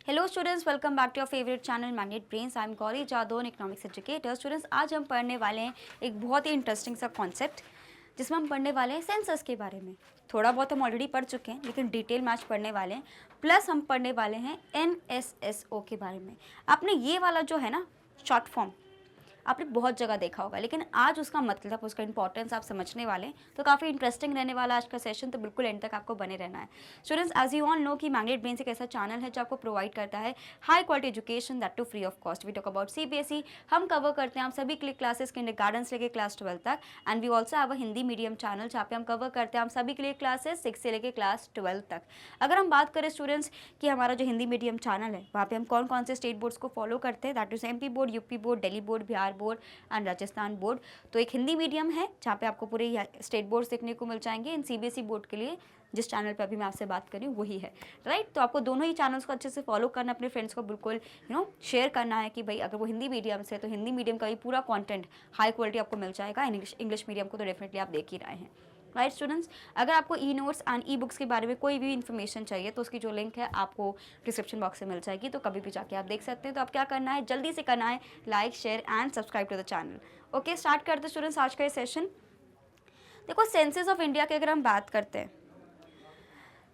Hello students, welcome back to your favourite channel Magnet Brains. I am Gauri Jadhav, economics educator. Students, आज हम पढ़ने वाले हैं एक बहुत ही इंटरेस्टिंग सा कॉन्सेप्ट जिसमें हम पढ़ने वाले हैं सेंसस के बारे में। थोड़ा बहुत हम ऑलरेडी पढ़ चुके हैं, लेकिन डिटेल मैच पढ़ने वाले हैं। प्लस हम पढ़ने वाले हैं NSSO के बारे में। आपने ये वाला जो है ना शॉर्ट फॉर्म आपने बहुत जगह देखा होगा, लेकिन आज उसका मतलब, उसका इंपॉर्टेंस आप समझने वाले हैं। तो काफ़ी इंटरेस्टिंग रहने वाला आज का सेशन, तो बिल्कुल एंड तक आपको बने रहना है। Students, as you all know कि मैग्नेट ब्रेन्स एक ऐसा चैनल है जो आपको प्रोवाइड करता है high quality education, that too free of cost. We talk about CBSE। हम कवर करते हैं आप सभी के लिए क्लासेस किंडरगार्टन से लेकर क्लास 12 तक। And we also have a Hindi medium channel जहाँ पे हम कवर करते हैं हम सभी के लिए क्लासेस 6 से लेकर क्लास 12 तक। अगर हम बात करें स्टूडेंट्स कि हमारा जो हिंदी मीडियम चैनल है वहाँ पे हम कौन कौन से स्टेट बोर्ड्स को फॉलो करते हैं, that is MP board, UP board, Delhi board, Bihar board and Rajasthan board. तो एक हिंदी मीडियम है जहाँ पे आपको पूरे स्टेट बोर्ड देखने को मिल जाएंगे। इन CBSE बोर्ड के लिए जिस चैनल पे अभी मैं आपसे बात कर रही हूँ वही है, राइट। तो आपको दोनों ही चैनल्स को अच्छे से फॉलो करना, अपने फ्रेंड्स को बिल्कुल शेयर करना है कि भाई अगर वो हिंदी मीडियम से, तो हिंदी मीडियम का भी पूरा कंटेंट हाई क्वालिटी आपको मिल जाएगा। इंग्लिश मीडियम को तो डेफिनेटली आप देख ही रहे हैं, राइट स्टूडेंट्स। अगर आपको E-नोट्स एंड E-बुक्स के बारे में कोई भी इन्फॉर्मेशन चाहिए तो उसकी जो लिंक है आपको डिस्क्रिप्शन बॉक्स में मिल जाएगी, तो कभी भी जाके आप देख सकते हैं। तो आप क्या करना है, जल्दी से करना है like, share and subscribe to the channel. Okay, start करते स्टूडेंट्स आज का ये सेशन। देखो, सेंसस ऑफ इंडिया की अगर हम बात करते हैं,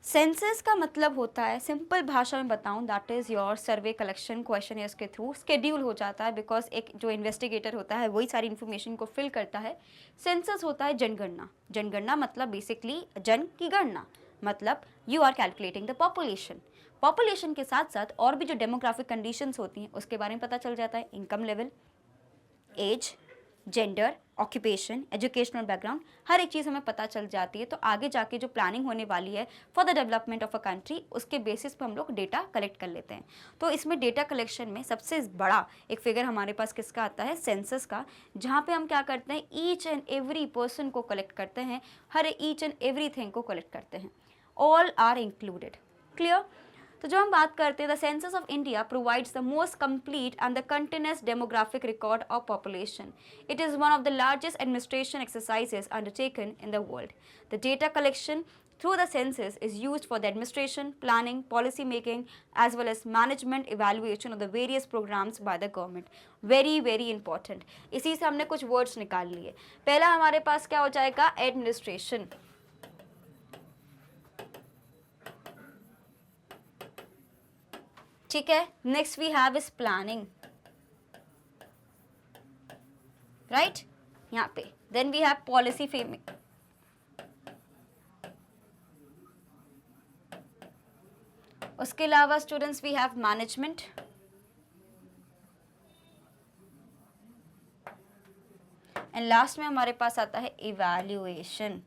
सेंसस का मतलब होता है, सिंपल भाषा में बताऊं, that is your survey collection questionnaires के थ्रू स्केड्यूल हो जाता है। बिकॉज एक जो इन्वेस्टिगेटर होता है वही सारी इन्फॉर्मेशन को फिल करता है। सेंसस होता है जनगणना। जनगणना मतलब बेसिकली जन की गणना, मतलब you are calculating the population. Population के साथ साथ और भी जो डेमोग्राफिक कंडीशंस होती हैं उसके बारे में पता चल जाता है। Income level, age, gender, occupation, educational background, हर एक चीज़ हमें पता चल जाती है। तो आगे जाके जो प्लानिंग होने वाली है for the development of a country, उसके बेसिस पर हम लोग डेटा कलेक्ट कर लेते हैं। तो इसमें डेटा कलेक्शन में सबसे बड़ा एक फिगर हमारे पास किसका आता है, सेंसस का, जहाँ पे हम क्या करते हैं, ईच एंड एवरी पर्सन को कलेक्ट करते हैं, हर ईच एंड एवरी थिंग को कलेक्ट करते हैं। All are included. क्लियर। तो जब हम बात करते हैं, the census of India provides the most complete and the continuous demographic record of population. It is one of the largest administration exercises undertaken in the world. The data collection through the census is used for the administration, planning, policy making as well as management evaluation of the various programs by the government. Very very important. इसी से हमने कुछ words निकाल लिए। पहला हमारे पास क्या हो जाएगा, administration। ठीक है, next we have is planning, right, यहाँ पे। Then we have policy framing, उसके अलावा students we have management, and last में हमारे पास आता है इवैल्यूएशन।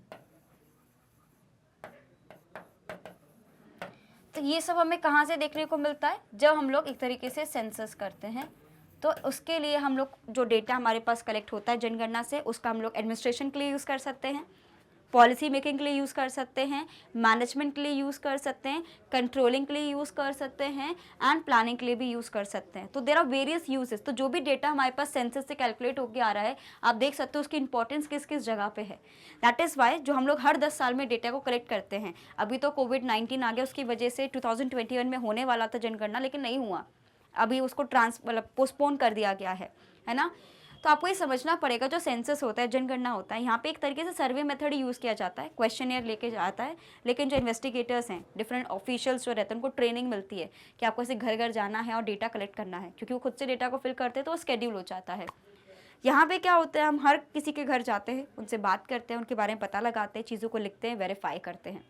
तो ये सब हमें कहाँ से देखने को मिलता है, जब हम लोग एक तरीके से सेंसस करते हैं। तो उसके लिए हम लोग जो डेटा हमारे पास कलेक्ट होता है जनगणना से, उसका हम लोग एडमिनिस्ट्रेशन के लिए यूज़ कर सकते हैं, पॉलिसी मेकिंग के लिए यूज़ कर सकते हैं, मैनेजमेंट के लिए यूज़ कर सकते हैं, कंट्रोलिंग के लिए यूज़ कर सकते हैं एंड प्लानिंग के लिए भी यूज़ कर सकते हैं। तो देयर आर वेरियस यूजेस। तो जो भी डेटा हमारे पास सेंसस से कैलकुलेट होकर आ रहा है, आप देख सकते हो उसकी इंपॉर्टेंस किस किस जगह पे है। दैट इज़ वाई जो हम लोग हर 10 साल में डेटा को कलेक्ट करते हैं। अभी तो कोविड-19 आ गया, उसकी वजह से 2021 में होने वाला था जनगणना, लेकिन नहीं हुआ, अभी उसको मतलब पोस्टपोन कर दिया गया है ना। तो आपको ये समझना पड़ेगा, जो सेंसस होता है, जनगणना होता है, यहाँ पे एक तरीके से सर्वे मेथड ही यूज़ किया जाता है, क्वेश्चनियर लेके जाता है। लेकिन जो इन्वेस्टिगेटर्स हैं, डिफरेंट ऑफिशियल्स जो रहते हैं, उनको ट्रेनिंग मिलती है कि आपको ऐसे घर घर जाना है और डेटा कलेक्ट करना है, क्योंकि वो खुद से डेटा को फिल करते हैं तो वो स्केड्यूल हो जाता है। यहाँ पे क्या होता है, हम हर किसी के घर जाते हैं, उनसे बात करते हैं, उनके बारे में पता लगाते हैं, चीज़ों को लिखते हैं, वेरीफाई करते हैं,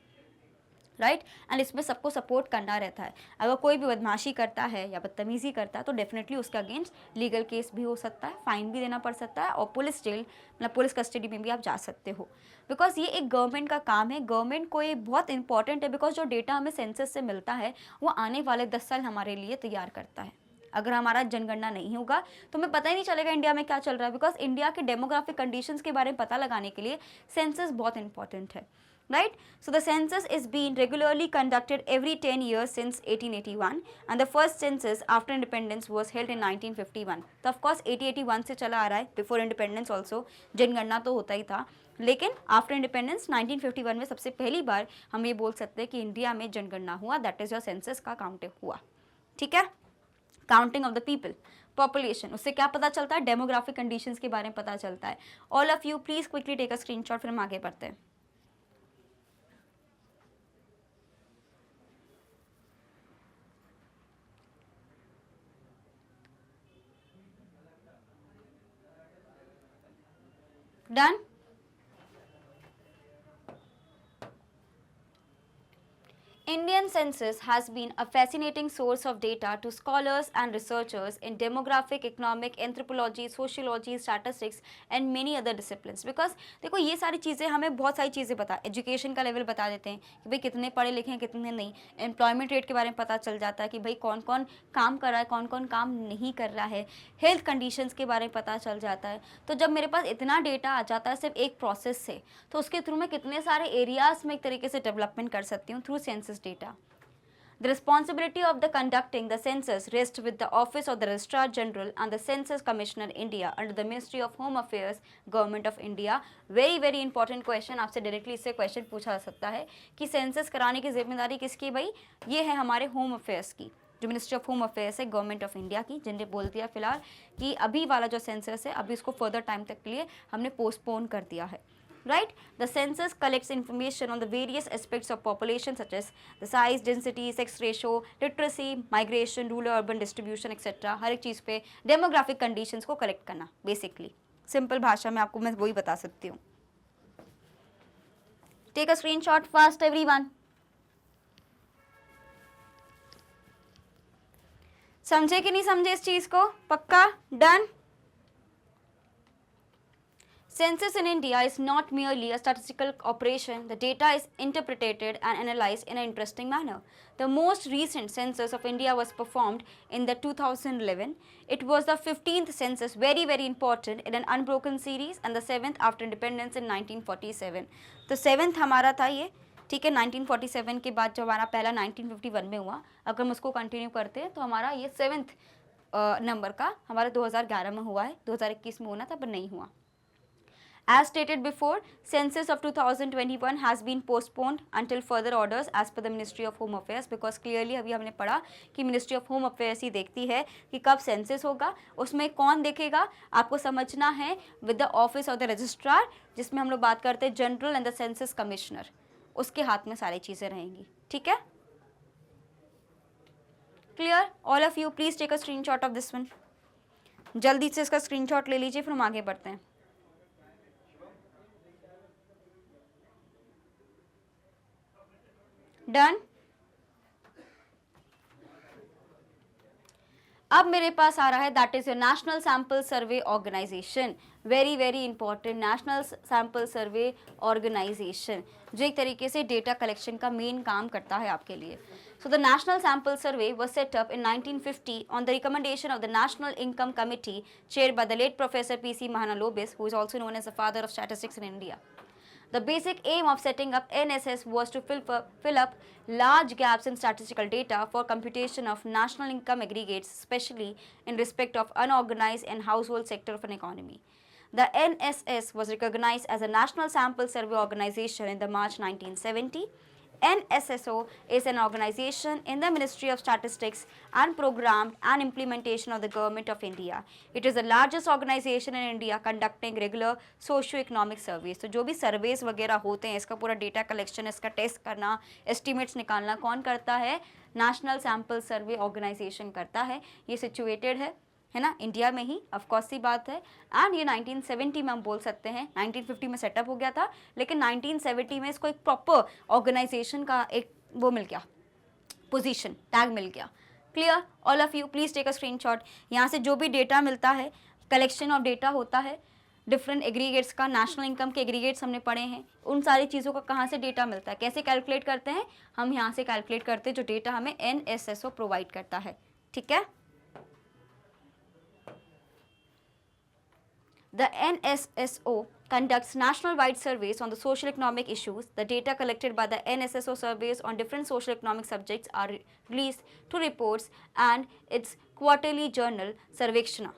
राइट। एंड इसमें सबको सपोर्ट करना रहता है। अगर कोई भी बदमाशी करता है या बदतमीज़ी करता है तो डेफिनेटली उसके अगेंस्ट लीगल केस भी हो सकता है, फाइन भी देना पड़ सकता है, और पुलिस जेल मतलब पुलिस कस्टडी में भी आप जा सकते हो। बिकॉज ये एक गवर्नमेंट का काम है, गवर्नमेंट को ये बहुत इंपॉर्टेंट है। बिकॉज जो डेटा हमें सेंसस से मिलता है वो आने वाले 10 साल हमारे लिए तैयार करता है। अगर हमारा जनगणना नहीं होगा तो हमें पता ही नहीं चलेगा इंडिया में क्या चल रहा है। बिकॉज इंडिया के डेमोग्राफिक कंडीशंस के बारे में पता लगाने के लिए सेंसस बहुत इंपॉर्टेंट है, right? So the census is being regularly conducted every 10 years since 1881 and the first census after independence was held in 1951. तो of course 1881 से चला आ रहा है, before independence also जनगणना तो होता ही था, लेकिन आफ्टर इंडिपेंडेंस 1951 में सबसे पहली बार हम ये बोल सकते हैं कि इंडिया में जनगणना हुआ, दैट इज योर सेंसस का काउंट हुआ, ठीक है। Counting of the people, population, उससे क्या पता चलता है, डेमोग्राफिक कंडीशंस के बारे में पता चलता है। All of you please quickly take a screenshot, फिर हम आगे बढ़ते हैं। Done. Indian census has been a fascinating source of data to scholars and researchers in demographic, economic, anthropology, sociology, statistics and many other disciplines. Because देखो ये सारी चीज़ें हमें बहुत सारी चीज़ें बता, एजुकेशन का लेवल बता देते हैं कि भाई कितने पढ़े लिखे हैं कितने नहीं, एम्प्लॉयमेंट रेट के बारे में पता चल जाता है कि भाई कौन कौन काम कर रहा है कौन कौन काम नहीं कर रहा है, हेल्थ कंडीशंस के बारे में पता चल जाता है। तो जब मेरे पास इतना डेटा आ जाता है सिर्फ एक प्रोसेस से, तो उसके थ्रू मैं कितने सारे एरियाज में एक तरीके से डेवलपमेंट कर सकती हूँ through census data. The responsibility of the conducting the census rests with the Office of the Registrar General and the Census Commissioner India under the Ministry of Home Affairs, Government of India. Very important question, आपसे directly इससे question पूछा जा सकता है कि census कराने की जिम्मेदारी किसकी? भाई ये है हमारे होम अफेयर्स की, जो मिनिस्ट्री ऑफ होम अफेयर्स है गवर्नमेंट ऑफ इंडिया की, जिनने बोल दिया फिलहाल कि अभी वाला जो सेंसस है अभी इसको फर्दर टाइम तक के लिए हमने पोस्टपोन कर दिया है। Right? The census collects information on the various aspects of population such as the size, density, sex ratio, literacy, migration, rural-urban distribution, etc. हर एक चीज़ पे demographic conditions को collect करना basically. Simple भाषा में आपको मैं वही बता सकती हूँ। Take a screenshot fast everyone. समझे कि नहीं समझे इस चीज़ को? पक्का? Done? Census in India is not merely a statistical operation. The data is interpreted and analyzed in an interesting manner. The most recent census of India was performed in the 2011. It was the 15th census, very important in an unbroken series, and the 7th after independence in 1947. तो 7th हमारा था ये, ठीक है। 1947 के बाद जो हमारा पहला 1951 में हुआ, अगर हम उसको कंटिन्यू करते हैं तो हमारा ये 7th नंबर का हमारा 2011 में हुआ है, 2021 में होना था पर नहीं हुआ। As stated before, census of 2021 has been postponed until further orders as per the Ministry of Home Affairs, because clearly अभी हमने पढ़ा कि Ministry of Home Affairs ही देखती है कि कब census होगा, उसमें कौन देखेगा आपको समझना है, with the Office of the Registrar, जिसमें हम लोग बात करते हैं General and the Census Commissioner, उसके हाथ में सारी चीज़ें रहेंगी, ठीक है। Clear? All of you please take a screenshot of this one. जल्दी से इसका screenshot ले लीजिए, फिर हम आगे बढ़ते हैं। डन। अब मेरे पास आ रहा है that is your national sample survey organisation. Very important, national sample survey organisation जो एक तरीके से डेटा कलेक्शन का मेन काम करता है आपके लिए। So the National Sample Survey was set up in 1950 on the recommendation of the National Income Committee chaired by the late Professor P.C. Mahalanobis, who is also known as the father of statistics in India. The basic aim of setting up NSS was to fill up large gaps in statistical data for computation of national income aggregates, especially in respect of unorganized and household sector of an economy. The NSS was recognized as a National Sample Survey Organization in the March 1970. NSSO is an organization in the Ministry of Statistics and Program and Implementation of the Government of India. It is the largest organization in India conducting regular socio-economic surveys. तो जो भी surveys वगैरह होते हैं, इसका पूरा data collection, इसका test करना, estimates निकालना कौन करता है? National Sample Survey Organization करता है। ये situated है ना इंडिया में ही, ऑफ कोर्स सी बात है। एंड ये 1970 में हम बोल सकते हैं, 1950 में सेटअप हो गया था, लेकिन 1970 में इसको एक प्रॉपर ऑर्गेनाइजेशन का एक वो मिल गया, पोजीशन टैग मिल गया। Clear? All of you please take a screenshot. यहाँ से जो भी डेटा मिलता है, कलेक्शन ऑफ डेटा होता है डिफरेंट एग्रीगेट्स का, नेशनल इनकम के एग्रीगेट्स हमने पढ़े हैं, उन सारी चीज़ों का कहाँ से डेटा मिलता है, कैसे कैलकुलेट करते हैं हम, यहाँ से कैलकुलेट करते हैं जो डेटा हमें NSSO प्रोवाइड करता है, ठीक है। The NSSO conducts national-wide surveys on the social economic issues. The data collected by the NSSO surveys on different social economic subjects are released to reports and its quarterly journal सर्वेक्षणा,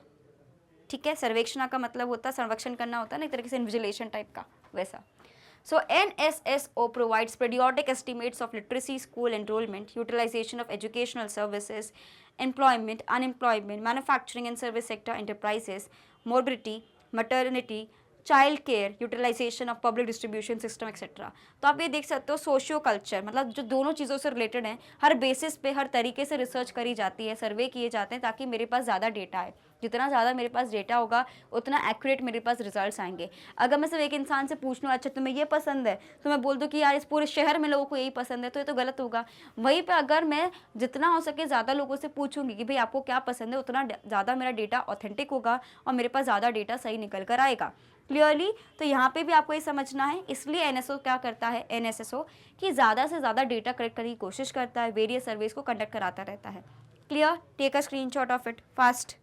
ठीक है। सर्वेक्षणा का मतलब होता है सर्वेक्षण करना होता है ना, एक तरीके से इन्विजिलेशन टाइप का वैसा। So NSSO provides periodic estimates of literacy, school enrollment, utilization of educational services, employment, unemployment, manufacturing and service sector enterprises, morbidity, maternity, child care, utilisation of public distribution system etcetera. तो आप ये देख सकते हो socio culture, मतलब जो दोनों चीज़ों से रिलेटेड हैं, हर बेसिस पे हर तरीके से रिसर्च करी जाती है, सर्वे किए जाते हैं ताकि मेरे पास ज़्यादा डेटा है। जितना ज़्यादा मेरे पास डेटा होगा उतना एक्यूरेट मेरे पास रिजल्ट्स आएंगे। अगर मैं सिर्फ एक इंसान से पूछ लूँ अच्छा तुम्हें ये पसंद है, तो मैं बोल दूँ कि यार इस पूरे शहर में लोगों को यही पसंद है, तो ये तो गलत होगा। वहीं पे अगर मैं जितना हो सके ज़्यादा लोगों से पूछूंगी कि भाई आपको क्या पसंद है, उतना ज़्यादा मेरा डेटा ऑथेंटिक होगा और मेरे पास ज़्यादा डेटा सही निकल कर आएगा। क्लियरली, तो यहाँ पे भी आपको ये समझना है, इसलिए एनएसओ क्या करता है, एनएसएसओ कि ज़्यादा से ज़्यादा डेटा कलेक्ट करने की कोशिश करता है, वेरियस सर्वेस को कंडक्ट कराता रहता है। Clear, take a screenshot of it fast.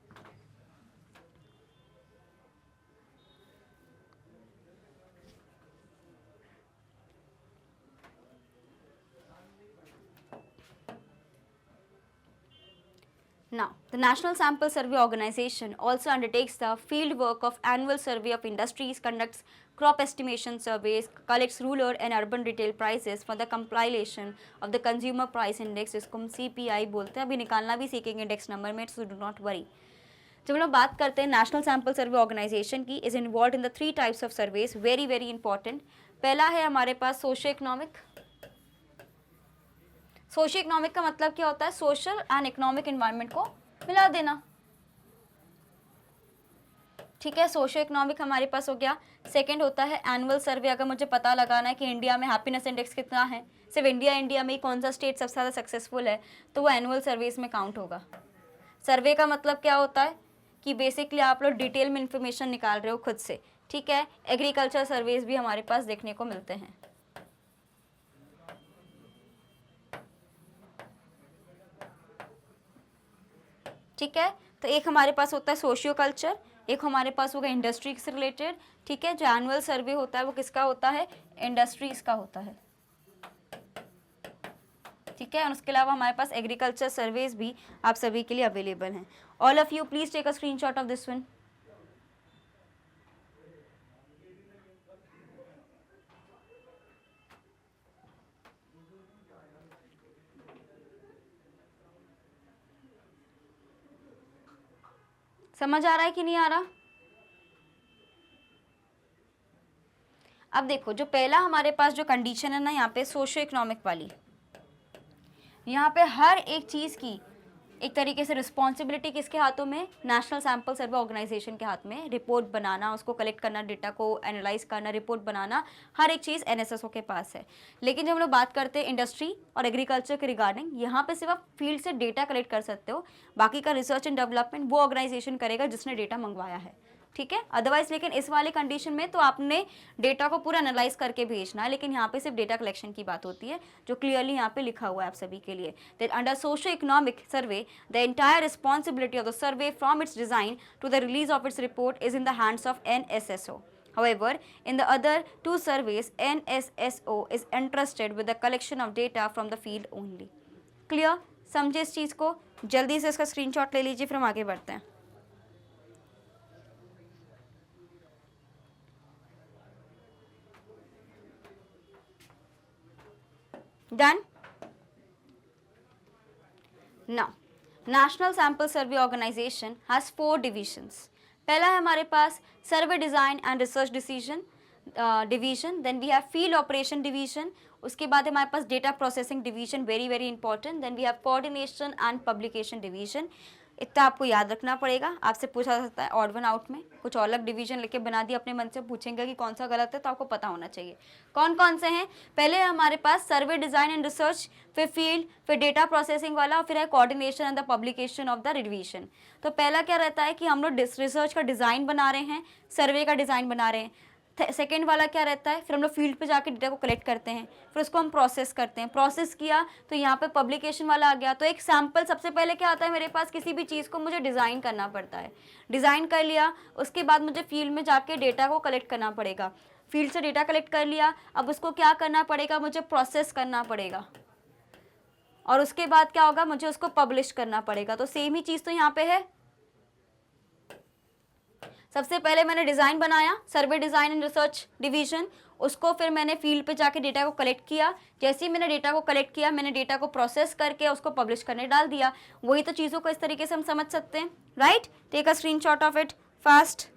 Now, the National Sample Survey Organization also undertakes the field work of annual survey of industries, conducts crop estimation surveys, collects rural and urban retail prices for the compilation of the consumer price index, जिसको हम CPI बोलते हैं। अभी निकालना भी सीखेंगे index number में, so do not worry। जब हम लोग बात करते हैं नेशनल सैम्पल सर्वे ऑर्गेनाइजेशन की, is involve in the 3 types of surveys, very very important. पहला है हमारे पास सोशो इकोनॉमिक। सोशो इकोनॉमिक का मतलब क्या होता है, सोशल एंड इकोनॉमिक एनवायरनमेंट को मिला देना। ठीक है, सोशो इकोनॉमिक हमारे पास हो गया। सेकंड होता है एनुअल सर्वे, अगर मुझे पता लगाना है कि इंडिया में हैप्पीनेस इंडेक्स कितना है, सिर्फ इंडिया में ही कौन सा स्टेट सबसे ज़्यादा सक्सेसफुल है, तो वो एनुअल सर्वेज में काउंट होगा। सर्वे का मतलब क्या होता है कि बेसिकली आप लोग डिटेल में इंफॉर्मेशन निकाल रहे हो खुद से। ठीक है, एग्रीकल्चर सर्वेज भी हमारे पास देखने को मिलते हैं। ठीक है, तो एक हमारे पास होता है सोशियो कल्चर, एक हमारे पास होगा इंडस्ट्री से रिलेटेड। ठीक है, जो एनुअल सर्वे होता है वो किसका होता है, इंडस्ट्रीज का होता है। ठीक है, और उसके अलावा हमारे पास एग्रीकल्चर सर्वेज भी आप सभी के लिए अवेलेबल हैं। All of you please take a screenshot of this one. समझ आ रहा है कि नहीं आ रहा? अब देखो, जो पहला हमारे पास जो कंडीशन है ना यहाँ पे सोशो इकोनॉमिक वाली, यहाँ पे हर एक चीज़ की एक तरीके से रिस्पॉन्सिबिलिटी किसके हाथों में, नेशनल सैम्पल सर्वे ऑर्गेनाइजेशन के हाथ में। रिपोर्ट बनाना, उसको कलेक्ट करना, डेटा को एनालाइज करना, रिपोर्ट बनाना, हर एक चीज़ एनएसएसओ के पास है। लेकिन जब हम लोग बात करते हैं इंडस्ट्री और एग्रीकल्चर के रिगार्डिंग, यहाँ पे सिर्फ आप फील्ड से डेटा कलेक्ट कर सकते हो, बाकी का रिसर्च एंड डेवलपमेंट वो ऑर्गेनाइजेशन करेगा जिसने डेटा मंगवाया है। ठीक है, अदरवाइज लेकिन इस वाले कंडीशन में तो आपने डेटा को पूरा एनालाइज करके भेजना है, लेकिन यहाँ पे सिर्फ डेटा कलेक्शन की बात होती है, जो क्लियरली यहाँ पे लिखा हुआ है आप सभी के लिए। That under socio economic survey the entire responsibility of the survey from its design to the release of its report is in the hands of NSSO. However, in the other 2 surveys, NSSO is entrusted with the collection of data from the field only. Clear? समझे इस चीज़ को? जल्दी से इसका screenshot ले लीजिए, फिर हम आगे बढ़ते हैं। Done? Now, National Sample Survey Organization has 4 divisions. पहला है हमारे पास survey design and research division, then we have field operation division, उसके बाद हमारे पास data processing division, very very important, then we have coordination and publication division. इतना आपको याद रखना पड़ेगा, आपसे पूछा सकता है ऑड वन आउट में, कुछ अलग डिवीजन लेके बना दिया अपने मन से, पूछेंगे कि कौन सा गलत है, तो आपको पता होना चाहिए कौन कौन से हैं। पहले हमारे पास सर्वे डिज़ाइन एंड रिसर्च, फिर फील्ड, फिर डेटा प्रोसेसिंग वाला, और फिर है coordination and the publication of the revision. तो पहला क्या रहता है कि हम लोग रिसर्च का डिज़ाइन बना रहे हैं, सर्वे का डिज़ाइन बना रहे हैं। सेकेंड वाला क्या रहता है, फिर हम लोग फील्ड पे जाके डेटा को कलेक्ट करते हैं, फिर उसको हम प्रोसेस करते हैं, प्रोसेस किया तो यहाँ पे पब्लिकेशन वाला आ गया। तो एक सैम्पल, सबसे पहले क्या आता है मेरे पास, किसी भी चीज़ को मुझे डिज़ाइन करना पड़ता है, डिज़ाइन कर लिया, उसके बाद मुझे फील्ड में जाके डेटा को कलेक्ट करना पड़ेगा, फील्ड से डेटा कलेक्ट कर लिया, अब उसको क्या करना पड़ेगा, मुझे प्रोसेस करना पड़ेगा, और उसके बाद क्या होगा, मुझे उसको पब्लिश करना पड़ेगा। तो सेम ही चीज़ तो यहाँ पे है। सबसे पहले मैंने डिज़ाइन बनाया, सर्वे डिज़ाइन एंड रिसर्च डिवीजन, उसको फिर मैंने फील्ड पे जाके डेटा को कलेक्ट किया। जैसे ही मैंने डेटा को कलेक्ट किया, मैंने डेटा को प्रोसेस करके उसको पब्लिश करने डाल दिया। वही तो चीज़ों को इस तरीके से हम समझ सकते हैं, right. Take a screenshot of it fast.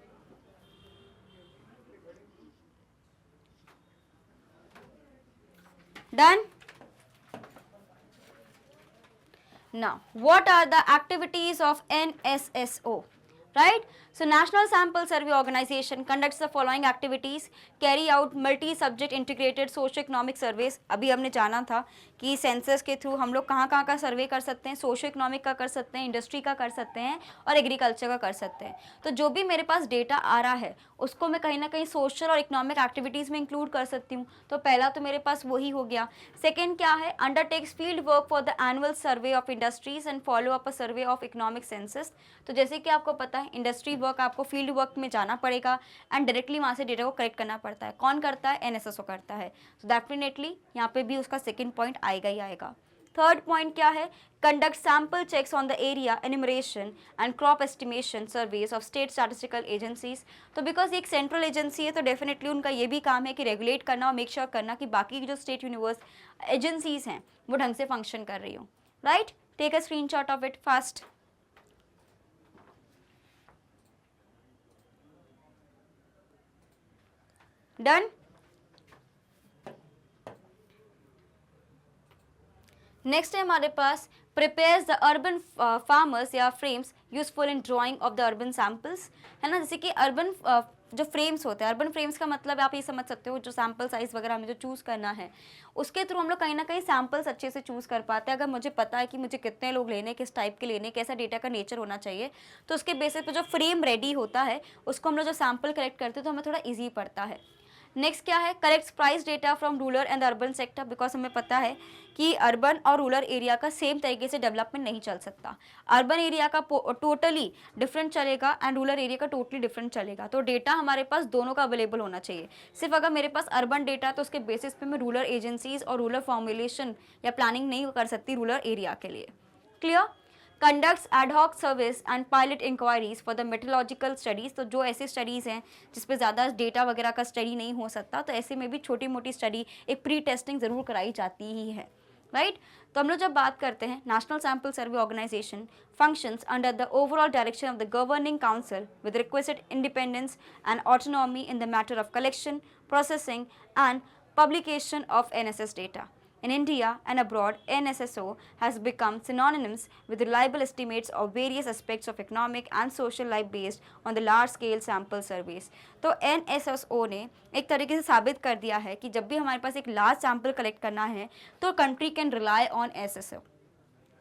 Done. Now, what are the activities of NSSO? Right? So, National Sample Survey Organization conducts the following activities: carry out multi-subject integrated socio-economic surveys. अभी हमने जाना था कि census के through हम लोग कहाँ कहाँ का सर्वे कर सकते हैं, सोशो इकोनॉमिक का कर सकते हैं, इंडस्ट्री का कर सकते हैं और एग्रीकल्चर का कर सकते हैं। तो जो भी मेरे पास डेटा आ रहा है उसको मैं कहीं ना कहीं सोशल और इकोनॉमिक एक्टिविटीज़ में इंक्लूड कर सकती हूँ। तो पहला तो मेरे पास वही हो गया। सेकेंड क्या है, undertakes field work for the annual survey of industries and follow up a survey of economic census. तो जैसे कि आपको पता है इंडस्ट्री वर्क आपको फील्ड वर्क में जाना पड़ेगा एंड डायरेक्टली वहाँ से डेटा को कलेक्ट करना पड़ता है। कौन करता है? एनएसएसओ करता है। तो डेफिनेटली यहाँ पे भी उसका सेकेंड पॉइंट आएगा ही आएगा। थर्ड पॉइंट क्या है, conduct sample checks on the area enumeration and crop estimation surveys of state statistical agencies. तो बिकॉज एक सेंट्रल एजेंसी है तो डेफिनेटली उनका ये भी काम है कि रेगुलेट करना और मेक श्योर करना कि बाकी की जो स्टेट यूनिवर्स एजेंसीज हैं वो ढंग से फंक्शन कर रही हो, right. Take a screenshot of it fast. Done. Next है हमारे पास प्रिपेयर्स द अर्बन फार्मर्स या frames useful in drawing of the urban samples, है ना। जैसे कि अर्बन जो फ्रेम्स होते हैं, अर्बन फ्रेम्स का मतलब आप ये समझ सकते हो जो सैम्पल साइज वगैरह हमें जो चूज़ करना है उसके थ्रू हम लोग कहीं ना कहीं सैम्पल्स अच्छे से चूज़ कर पाते हैं। अगर मुझे पता है कि मुझे कितने लोग लेने, किस टाइप के लेने, कैसा डेटा का नेचर होना चाहिए, तो उसके बेसिस पे जो फ्रेम रेडी होता है उसको हम लोग जो सैम्पल कलेक्ट करते हैं तो हमें थोड़ा ईजी पड़ता है। नेक्स्ट क्या है, collects price data from rural and urban sector, because हमें पता है कि अर्बन और रूरल एरिया का सेम तरीके से डेवलपमेंट नहीं चल सकता। अर्बन एरिया का टोटली डिफरेंट चलेगा एंड रूरल एरिया का टोटली डिफरेंट चलेगा। तो डेटा हमारे पास दोनों का अवेलेबल होना चाहिए। सिर्फ अगर मेरे पास अर्बन डेटा तो उसके बेसिस पे मैं रूरल एजेंसीज और रूरल फॉर्मुलेशन या प्लानिंग नहीं कर सकती रूरल एरिया के लिए। Clear. Conducts ad hoc service and pilot enquiries for the metrological studies. तो जो ऐसी स्टडीज़ हैं जिस पे ज़्यादा डेटा वगैरह का स्टडी नहीं हो सकता, तो ऐसे में भी छोटी मोटी स्टडी एक प्री टेस्टिंग ज़रूर कराई जाती ही है, राइट। तो हम लोग जब बात करते हैं national sample survey organisation functions under the overall direction of the governing council with requested independence and autonomy in the matter of collection, processing and publication of NSS data. In India and abroad, NSSO has become synonymous with reliable estimates of various aspects of economic and social life based on the large-scale sample surveys. तो NSSO ने एक तरीके से साबित कर दिया है कि जब भी हमारे पास एक लार्ज सैम्पल कलेक्ट करना है तो country can rely on SSO।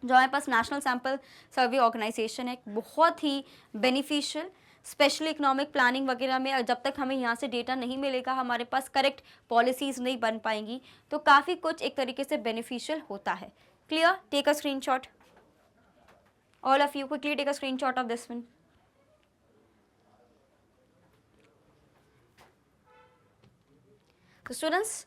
जो हमारे पास नेशनल सैम्पल सर्वे ऑर्गेनाइजेशन है, बहुत ही बेनिफिशियल, स्पेशली इकोनॉमिक प्लानिंग वगैरह में जब तक हमें यहाँ से डेटा नहीं मिलेगा, हमारे पास करेक्ट पॉलिसीज़ नहीं बन पाएंगी, तो काफ़ी कुछ एक तरीके से बेनिफिशियल होता है। Clear. Take a screenshot, all of you quickly take a screenshot of this one. तो स्टूडेंट्स,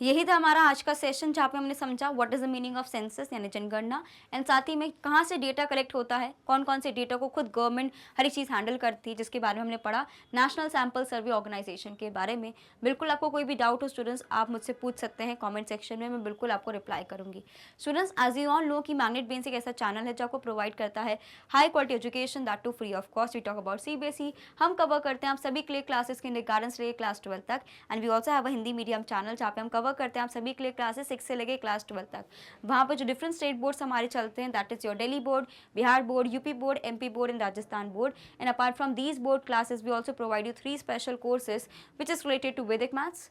यही था हमारा आज का सेशन जहाँ पे हमने समझा what is the meaning of census यानी जनगणना, एंड साथ ही में कहाँ से डेटा कलेक्ट होता है, कौन कौन से डेटा को खुद गवर्नमेंट हर एक चीज़ हैंडल करती है, जिसके बारे में हमने पढ़ा नेशनल सैम्पल सर्वे ऑर्गेनाइजेशन के बारे में। बिल्कुल आपको कोई भी डाउट हो स्टूडेंट्स, आप मुझसे पूछ सकते हैं कॉमेंट सेक्शन में, मैं बिल्कुल आपको रिप्लाई करूँगी। Students, as you all know कि मैग्नेट ब्रेन्स एक ऐसा चैनल है जो आपको प्रोवाइड करता है high quality education, that too free of cost. We talk about CBSE, हम कवर करते हैं आप सभी के लिए क्लासेस किंडरगार्टन से लेकर क्लास 12 तक, and we also have a Hindi medium channel जहाँ पे हम कवर करते हैं आप सभी के लिए क्लासेस 6 से लेकर क्लास 12 तक। वहाँ पर जो डिफरेंट स्टेट बोर्ड्स हमारे चलते हैं, that is your Delhi board, Bihar board, UP board, MP board and Rajasthan board. And apart from these board classes we also provide you 3 special courses which is related to Vedic maths,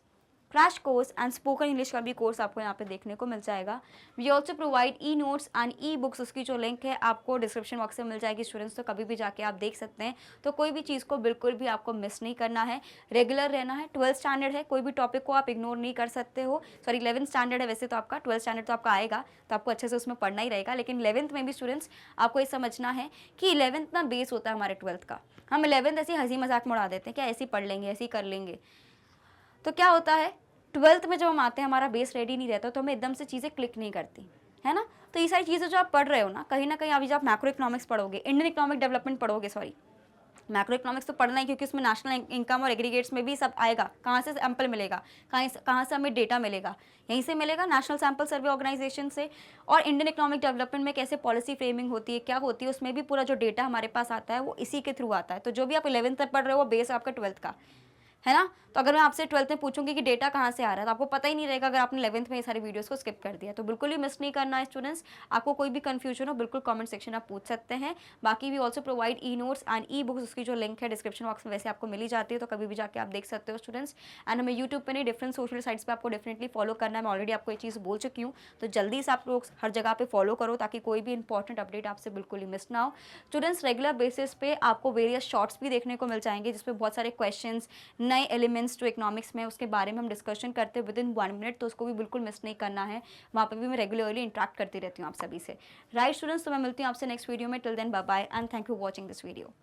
crash course and spoken English का भी course आपको यहाँ पे देखने को मिल जाएगा। We also provide e notes and e books, उसकी जो लिंक है आपको डिस्क्रिप्शन बॉक्स में मिल जाएगी स्टूडेंट्स, तो कभी भी जाके आप देख सकते हैं। तो कोई भी चीज़ को बिल्कुल भी आपको मिस नहीं करना है, रेगुलर रहना है। 12th स्टैंडर्ड है, कोई भी टॉपिक को आप इग्नोर नहीं कर सकते हो। सॉरी 11th स्टैंडर्ड है वैसे तो आपका, 12th स्टैंडर्ड तो आपका आएगा तो आपको अच्छे से उसमें पढ़ना ही रहेगा, लेकिन 11th में भी स्टूडेंट्स आपको ये समझना है कि 11th ना बेस होता है हमारे 12th का। हम 11th ऐसे हंसी मजाक में उड़ा देते हैं, क्या ऐसे ही पढ़ लेंगे, ऐसे ही कर लेंगे। तो क्या होता है 12th में जब हम आते हैं हमारा बेस रेडी नहीं रहता, तो हमें एकदम से चीज़ें क्लिक नहीं करती, है ना। तो ये सारी चीज़ें जो आप पढ़ रहे हो ना कहीं अभी जब आप मैक्रो इकोनॉमिक्स पढ़ोगे, इंडियन इकोनॉमिक डेवलपमेंट पढ़ोगे, सॉरी मैक्रो इकोनॉमिक्स तो पढ़ना है क्योंकि उसमें नेशनल इनकम और एग्रीगेट्स में भी सब आएगा। कहाँ से सैंपल मिलेगा, कहाँ से हमें डेटा मिलेगा, यहीं से मिलेगा नेशनल सैंपल सर्वे ऑर्गेनाइजेशन से। और इंडियन इकोनॉमिक डेवलपमेंट में कैसे पॉलिसी फ्रेमिंग होती है, क्या होती है, उसमें भी पूरा जो डेटा हमारे पास आता है वो इसी के थ्रू आता है। तो जो भी आप 11th तक पढ़ रहे हो वो बेस आपका 12th का है ना। तो अगर मैं आपसे 12th में पूछूंगी कि डेटा कहाँ से आ रहा है तो आपको पता ही नहीं रहेगा अगर आपने 11th में ये सारी वीडियोस को स्किप कर दिया। तो बिल्कुल भी मिस नहीं करना है स्टूडेंट्स। आपको कोई भी कंफ्यूजन हो बिल्कुल कमेंट सेक्शन आप पूछ सकते हैं। बाकी we also provide e notes and e books, उसकी जो लिंक है डिस्क्रिप्शन बॉक्स में वैसे आपको मिली जाती है, तो कभी भी जाके आप देख सकते हो स्टूडेंट्स। एंड हमें यूट्यूब पर नहीं, डिफरेंट सोशल साइट्स पर आपको डेफिनेटली फॉलो करना है। मैं ऑलरेडी आपको ये चीज़ बोल चुकी हूँ, तो जल्दी से आप लोग हर जगह पे फॉलो करो ताकि कोई भी इंपॉर्टेंट अपडेट आपसे बिल्कुल ही मिस ना हो। स्टूडेंट्स रेगुलर बेसिस पे आपको वेरियस शॉर्ट्स भी देखने को मिल जाएंगे जिसमें बहुत सारे क्वेश्चंस, नए एलिमेंट्स जो इकोनॉमिक्स में उसके बारे में हम डिस्कशन करते हैं विदिन 1 मिनट, तो उसको भी बिल्कुल मिस नहीं करना है। वहाँ पर भी मैं रेगुलरली इंटरेक्ट करती रहती हूँ आप सभी से। राइट स्टूडेंट्स, तो मैं मिलती हूँ आपसे नेक्स्ट वीडियो में। Till then bye bye and thank you watching this video.